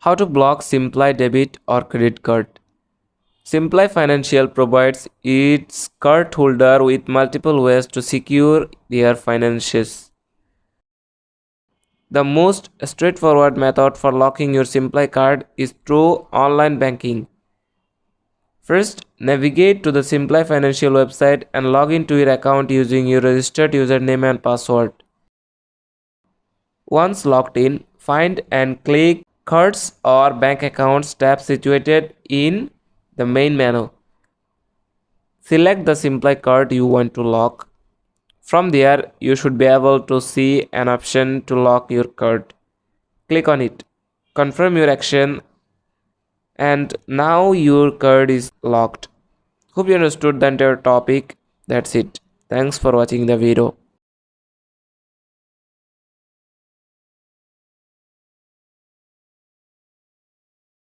How to block Simplii debit or credit card. Simplii Financial provides its card holder with multiple ways to secure their finances. The most straightforward method for locking your Simplii card is through online banking. First, navigate to the Simplii Financial website and log into your account using your registered username and password. Once logged in, find and click Cards or Bank Accounts tab situated in the main menu. Select the Simplii card you want to lock. From there, you should be able to see an option to lock your card. Click on it. Confirm your action, and now your card is locked. Hope you understood the entire topic. That's it. Thanks for watching the video.